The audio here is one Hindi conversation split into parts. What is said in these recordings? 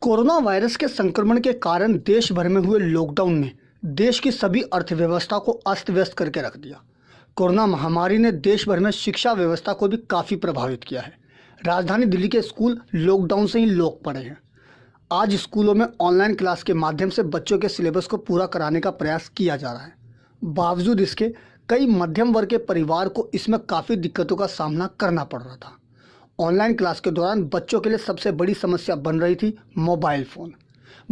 कोरोना वायरस के संक्रमण के कारण देश भर में हुए लॉकडाउन ने देश की सभी अर्थव्यवस्था को अस्त व्यस्त करके रख दिया। कोरोना महामारी ने देश भर में शिक्षा व्यवस्था को भी काफ़ी प्रभावित किया है। राजधानी दिल्ली के स्कूल लॉकडाउन से ही लॉक पड़े हैं। आज स्कूलों में ऑनलाइन क्लास के माध्यम से बच्चों के सिलेबस को पूरा कराने का प्रयास किया जा रहा है। बावजूद इसके कई मध्यम वर्ग के परिवार को इसमें काफ़ी दिक्कतों का सामना करना पड़ रहा था। ऑनलाइन क्लास के दौरान बच्चों के लिए सबसे बड़ी समस्या बन रही थी मोबाइल फ़ोन।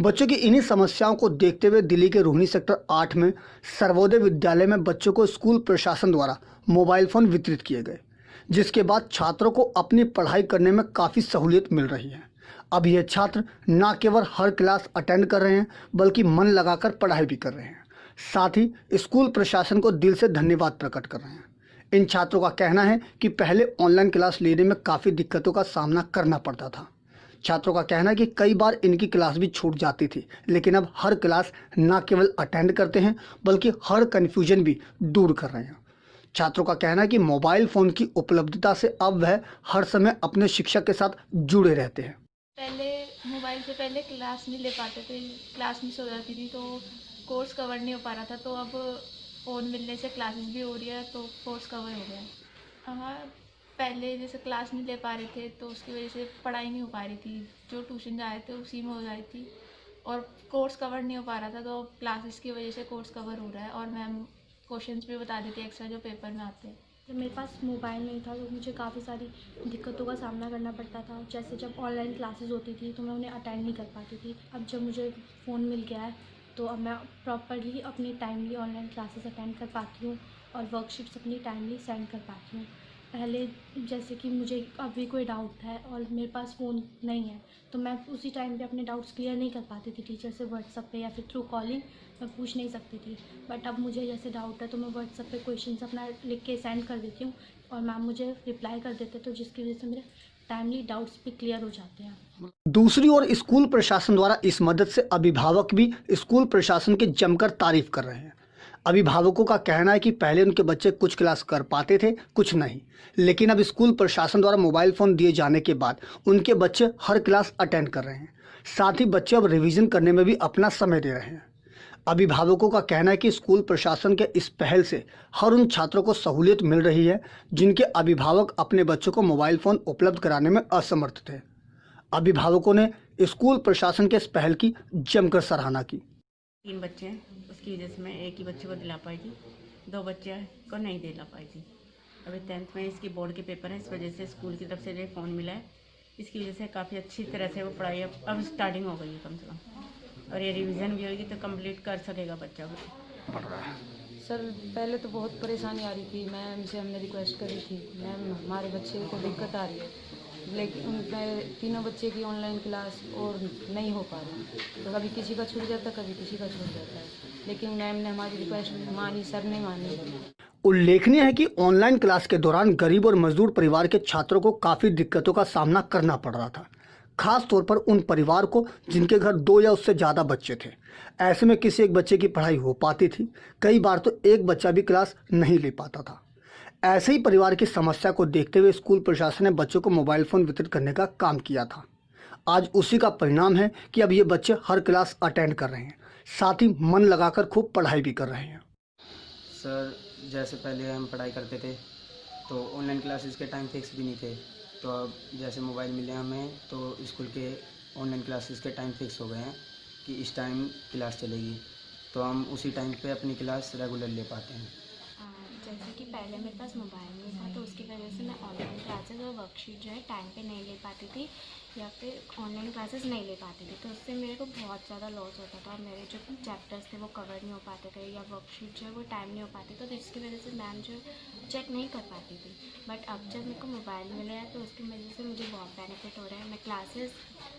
बच्चों की इन्हीं समस्याओं को देखते हुए दिल्ली के रोहिणी सेक्टर 8 में सर्वोदय विद्यालय में बच्चों को स्कूल प्रशासन द्वारा मोबाइल फ़ोन वितरित किए गए, जिसके बाद छात्रों को अपनी पढ़ाई करने में काफ़ी सहूलियत मिल रही है। अब ये छात्र न केवल हर क्लास अटेंड कर रहे हैं, बल्कि मन लगाकर पढ़ाई भी कर रहे हैं। साथ ही स्कूल प्रशासन को दिल से धन्यवाद प्रकट कर रहे हैं। इन छात्रों का कहना है कि पहले ऑनलाइन क्लास लेने में काफ़ी दिक्कतों का सामना करना पड़ता था। छात्रों का कहना है कि कई बार इनकी क्लास भी छूट जाती थी, लेकिन अब हर क्लास न केवल अटेंड करते हैं, बल्कि हर कन्फ्यूजन भी दूर कर रहे हैं। छात्रों का कहना है कि मोबाइल फ़ोन की उपलब्धता से अब वह हर समय अपने शिक्षक के साथ जुड़े रहते हैं। पहले मोबाइल से पहले क्लास नहीं ले पाते थे, क्लास मिस हो जाती थी तो कोर्स कवर नहीं हो पा रहा था। तो अब फ़ोन मिलने से क्लासेस भी हो रही है तो कोर्स कवर हो गया। हाँ, पहले जैसे क्लास नहीं ले पा रहे थे तो उसकी वजह से पढ़ाई नहीं हो पा रही थी, जो ट्यूशन जा रहे थे उसी में हो जा रही थी, और कोर्स कवर नहीं हो पा रहा था। तो क्लासेस की वजह से कोर्स कवर हो रहा है और मैम क्वेश्चंस भी बता देती है एक्स्ट्रा जो पेपर में आते हैं। जब मेरे पास मोबाइल नहीं था तो मुझे काफ़ी सारी दिक्कतों का सामना करना पड़ता था। जैसे जब ऑनलाइन क्लासेस होती थी तो मैं उन्हें अटेंड नहीं कर पाती थी। अब जब मुझे फ़ोन मिल गया है तो अब मैं प्रॉपरली अपनी टाइमली ऑनलाइन क्लासेस अटेंड कर पाती हूँ और वर्कशीट्स अपनी टाइमली सेंड कर पाती हूँ। पहले जैसे कि मुझे अभी कोई डाउट है और मेरे पास फ़ोन नहीं है तो मैं उसी टाइम पे अपने डाउट्स क्लियर नहीं कर पाती थी। टीचर से व्हाट्सएप पे या फिर थ्रू कॉलिंग मैं पूछ नहीं सकती थी। बट अब मुझे जैसे डाउट है तो मैं व्हाट्सएप पे क्वेश्चंस अपना लिख के सेंड कर देती हूँ और मैम मुझे रिप्लाई कर देते, तो जिसकी वजह से मेरे टाइमली डाउट्स भी क्लियर हो जाते हैं। दूसरी ओर स्कूल प्रशासन द्वारा इस मदद से अभिभावक भी स्कूल प्रशासन की जमकर तारीफ कर रहे हैं। अभिभावकों का कहना है कि पहले उनके बच्चे कुछ क्लास कर पाते थे, कुछ नहीं, लेकिन अब स्कूल प्रशासन द्वारा मोबाइल फ़ोन दिए जाने के बाद उनके बच्चे हर क्लास अटेंड कर रहे हैं। साथ ही बच्चे अब रिवीजन करने में भी अपना समय दे रहे हैं। अभिभावकों का कहना है कि स्कूल प्रशासन के इस पहल से हर उन छात्रों को सहूलियत मिल रही है जिनके अभिभावक अपने बच्चों को मोबाइल फ़ोन उपलब्ध कराने में असमर्थ थे। अभिभावकों ने स्कूल प्रशासन के इस पहल की जमकर सराहना की। 3 बच्चे हैं, उसकी वजह से मैं एक ही बच्चे को दिला पाई थी, 2 बच्चे को नहीं दिला पाई थी। अभी 10th में इसकी बोर्ड के पेपर हैं, इस वजह से स्कूल की तरफ से जो फ़ोन मिला है, इसकी वजह से काफ़ी अच्छी तरह से वो पढ़ाई अब स्टार्टिंग हो गई है कम से कम, और ये रिवीजन भी होगी तो कंप्लीट कर सकेगा बच्चा को। सर पहले तो बहुत परेशानी आ रही थी। मैम से हमने रिक्वेस्ट करी थी, मैम हमारे बच्चे को दिक्कत आ रही है, लेकिन उनमें तीनों बच्चे की ऑनलाइन क्लास और नहीं हो पा रही, तो कभी किसी का छूट जाता, कभी किसी का छूट जाता है, लेकिन मैम ने हमारी रिक्वेस्ट मानी, सर ने मानी। उल्लेखनीय है कि ऑनलाइन क्लास के दौरान गरीब और मजदूर परिवार के छात्रों को काफ़ी दिक्कतों का सामना करना पड़ रहा था, खास तौर पर उन परिवार को जिनके घर 2 या उससे ज़्यादा बच्चे थे। ऐसे में किसी एक बच्चे की पढ़ाई हो पाती थी, कई बार तो एक बच्चा भी क्लास नहीं ले पाता था। ऐसे ही परिवार की समस्या को देखते हुए स्कूल प्रशासन ने बच्चों को मोबाइल फ़ोन वितरित करने का काम किया था। आज उसी का परिणाम है कि अब ये बच्चे हर क्लास अटेंड कर रहे हैं, साथ ही मन लगाकर खूब पढ़ाई भी कर रहे हैं। सर जैसे पहले हम पढ़ाई करते थे तो ऑनलाइन क्लासेस के टाइम फिक्स भी नहीं थे, तो अब जैसे मोबाइल मिले हमें तो स्कूल के ऑनलाइन क्लासेस के टाइम फिक्स हो गए हैं कि इस टाइम क्लास चलेगी, तो हम उसी टाइम पे अपनी क्लास रेगुलर ले पाते हैं। जैसे कि पहले मेरे पास मोबाइल नहीं था तो उसकी वजह से मैं ऑनलाइन क्लासेस और वर्कशीट जो है टाइम पे नहीं ले पाती थी या फिर ऑनलाइन क्लासेस नहीं ले पाती थी, तो उससे मेरे को बहुत ज़्यादा लॉस होता था। मेरे जो चैप्टर्स थे वो कवर नहीं हो पाते थे या वर्कशीट जो है वो टाइम नहीं हो पाती, तो जिसकी वजह से मैम जो चेक नहीं कर पाती थी। बट अब जब मेरे को मोबाइल मिला है तो उसकी वजह से मुझे बहुत बेनिफिट हो रहा है। मैं क्लासेस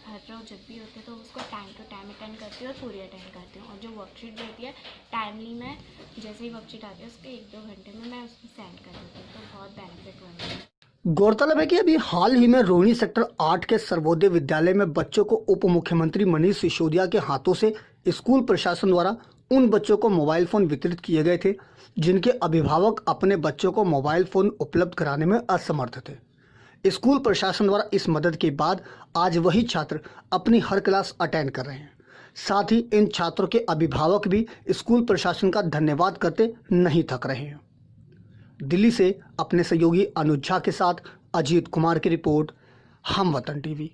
हर रोज़ जब भी होते तो उसको टाइम टू टाइम अटेंड करती हूँ और पूरी अटेंड करती हूँ, और जो वर्कशीट रहती है टाइमली मैं जैसे ही वर्कशीट आती है उसके 1-2 घंटे में मैं उसको सेंड कर देती हूँ, तो बहुत बेनिफिट हो रहा है। गौरतलब है कि अभी हाल ही में रोहिणी सेक्टर 8 के सर्वोदय विद्यालय में बच्चों को उप मुख्यमंत्री मनीष सिसोदिया के हाथों से स्कूल प्रशासन द्वारा उन बच्चों को मोबाइल फ़ोन वितरित किए गए थे जिनके अभिभावक अपने बच्चों को मोबाइल फ़ोन उपलब्ध कराने में असमर्थ थे। स्कूल प्रशासन द्वारा इस मदद के बाद आज वही छात्र अपनी हर क्लास अटेंड कर रहे हैं। साथ ही इन छात्रों के अभिभावक भी स्कूल प्रशासन का धन्यवाद करते नहीं थक रहे हैं। दिल्ली से अपने सहयोगी अनुज झा के साथ अजीत कुमार की रिपोर्ट, हम वतन टीवी।